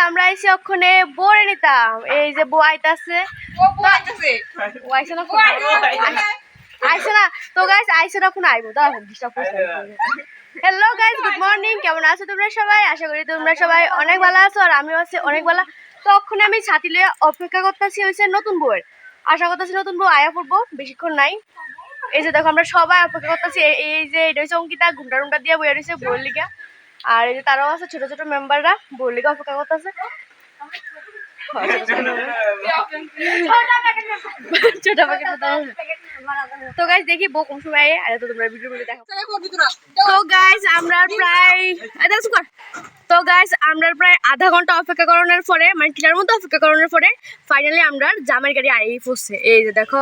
আমরা আইছি ওখানে বরে নিতাম এই যে বউ আইতাছে ও আইছে না আইছে না তো গাইস আইছে না কোন আইবো দাও ডিস্টার্ব করছে হ্যালো গাইস গুড মর্নিং কেমন আছো তোমরা সবাই আশা করি তোমরা সবাই অনেক ভালো আছো আর আমিও আছি অনেক ভালো তো ওখানে আমি ছাতি লয়ে অপেক্ষা করতেছি হইছে নতুন বউয়ের আশা করতেছি নতুন বউ আয়া পড়বো বেশিক্ষণ নাই এই যে দেখো আমরা সবাই অপেক্ষা করতেছি এই যে এটা হচ্ছে অঙ্কিতা ঘুমটা টুমটা দিয়ে বইয়া রয়েছে বউয়ের লিগা আর এই যে তারাও আছে ছোট ছোট মেম্বাররা বউয়ের লিগা অপেক্ষা করতেছে ছোট প্যাকেট তো গাইস দেখি বউ কোন সময় আয় আর তো তোমরা ভিডিও গুলো দেখো তো গাইস আমরা প্রায় তো গাইস আমরা প্রায় আধা ঘন্টা অপেক্ষা করানোর পরে মানে টিলার মতো অপেক্ষা করানোর পরে ফাইনালি আমরা জামাই গাড়ি আই পড়ছে এই যে দেখো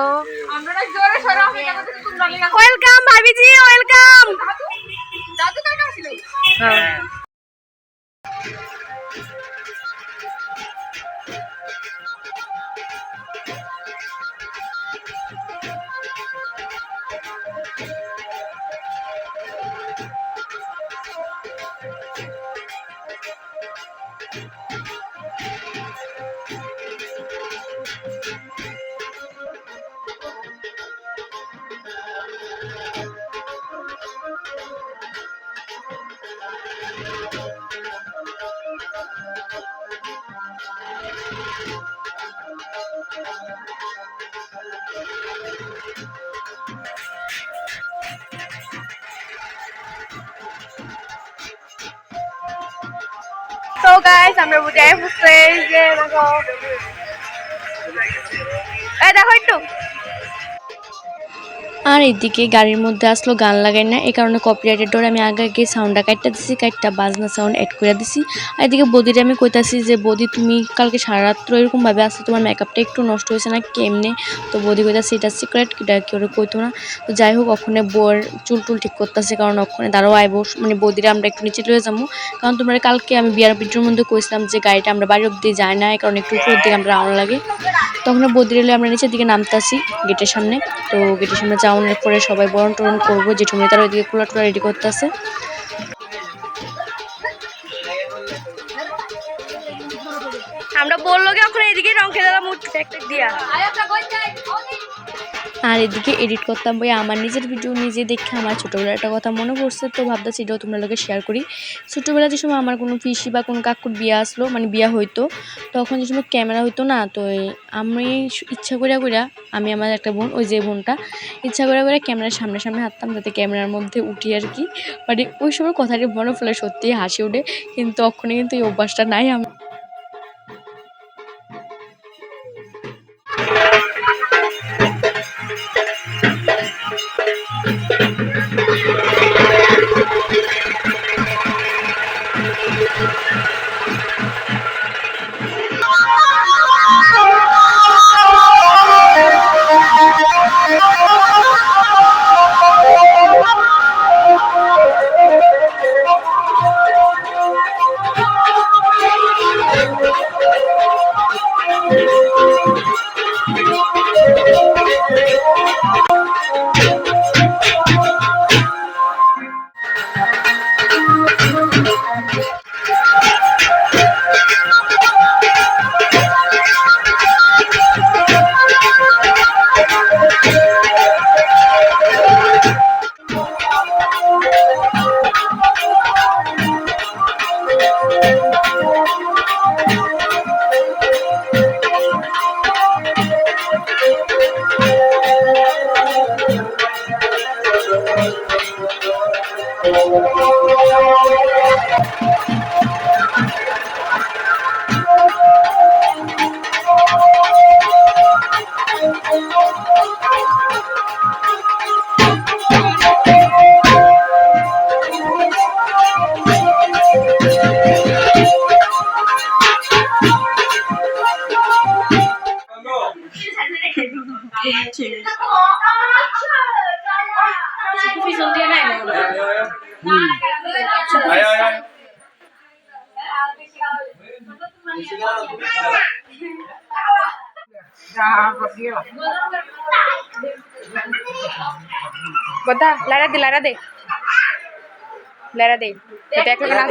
ওয়েলকাম ভাবিজি ওয়েলকাম হ্যাঁ তো গাইস আমরা বুঝাই বুঝতে যে দেখো দেখো একটু আর এদিকে গাড়ির মধ্যে আসলো গান লাগাই না এই কারণে কপিরাইটের ডোর আমি আগে আগে সাউন্ডটা কাটটা দিছি কাটটা বাজনা সাউন্ড অ্যাড করে দিছি আর এদিকে বদিরে আমি কইতাছি যে বদি তুমি কালকে সারা রাত্র এরকমভাবে আসছো তোমার মেকআপটা একটু নষ্ট হয়েছে না কেমনে তো বদি কইতাছে এটা সিক্রেট কিটা কেউ কইতো না তো যাই হোক ওখানে বোর চুল টুল ঠিক করতেছে কারণ ওখানে দাঁড়াও আইবো মানে বদিরে আমরা একটু নিচে লয়ে যাবো কারণ তোমরা কালকে আমি বিয়ার ভিডিওর মধ্যে কইছিলাম যে গাড়িটা আমরা বাড়ি অব্দি যাই না কারণ একটু উপরের দিকে আমরা রাউন্ড লাগে তখন বদিরে আমরা নিচের দিকে নামতাছি গেটের সামনে তো গেটের সামনে যাওয়ানোর পরে সবাই বরণ টরণ করবো জেঠুমনি তারা ওইদিকে কুলা টুলা রেডি করতেছে আমরা বললো কি ওখানে এদিকে রং খেলে মুখ দিয়া আর এদিকে এডিট করতাম বই আমার নিজের ভিডিও নিজে দেখে আমার ছোটোবেলার একটা কথা মনে পড়ছে তো ভাবতেছি এটাও তোমরা লোকে শেয়ার করি ছোটোবেলা যে সময় আমার কোনো পিসি বা কোনো কাকুর বিয়া আসলো মানে বিয়া হইতো তখন যে সময় ক্যামেরা হইতো না তো আমি ইচ্ছা করে আমি আমার একটা বোন ওই যে বোনটা ইচ্ছা করে ক্যামেরার সামনে সামনে হাঁটতাম যাতে ক্যামেরার মধ্যে উঠি আর কি মানে ওই সময় কথাটি মনে ফেলে সত্যি হাসি ওঠে কিন্তু তখনই কিন্তু এই অভ্যাসটা নাই আমি Bota, Lara de. লেরা দে এটা এক লাগে না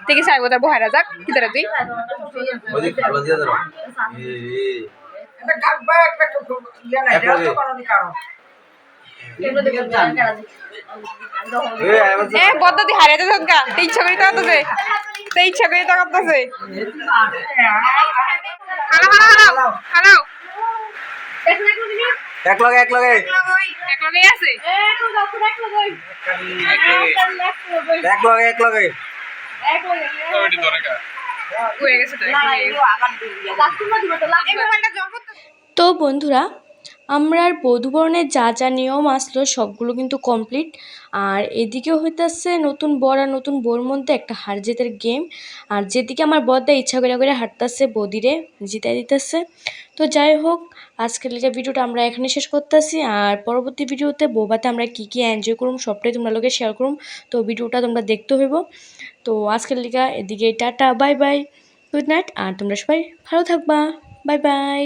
তুই কি চাইবো তার বহারা যাক কি তারা তুই পদ্ধতি হারিয়ে যাচ্ছে তুই ইচ্ছা করি তাকাতেছে তুই ইচ্ছা করি তাকাতেছে হারাও এক লগে এক লগেই আছে এক লগে হয়ে গেছে তো বন্ধুরা আমরা আর বধূবরণের যা যা নিয়ম আসলো সবগুলো কিন্তু কমপ্লিট। আর এদিকেও হইতেছে নতুন বর আর নতুন বউর মধ্যে একটা হার জিতের গেম। আর যেদিকে আমার বরদা ইচ্ছা করে হাঁটতেছে বদিরে জিতাই দিতেছে। তো যাই হোক আজকের লিগে ভিডিওটা আমরা এখানে শেষ করতেছি। আর পরবর্তী ভিডিওতে বৌভাতে আমরা কি এনজয় করুম সবটাই তোমরা লোকে শেয়ার করুম। তো ভিডিওটা তোমরা দেখতে হইব। তো আজকের লিগা এদিকে tata bye bye good night. আর তোমরা সবাই ভালো থাকবা বাই বাই।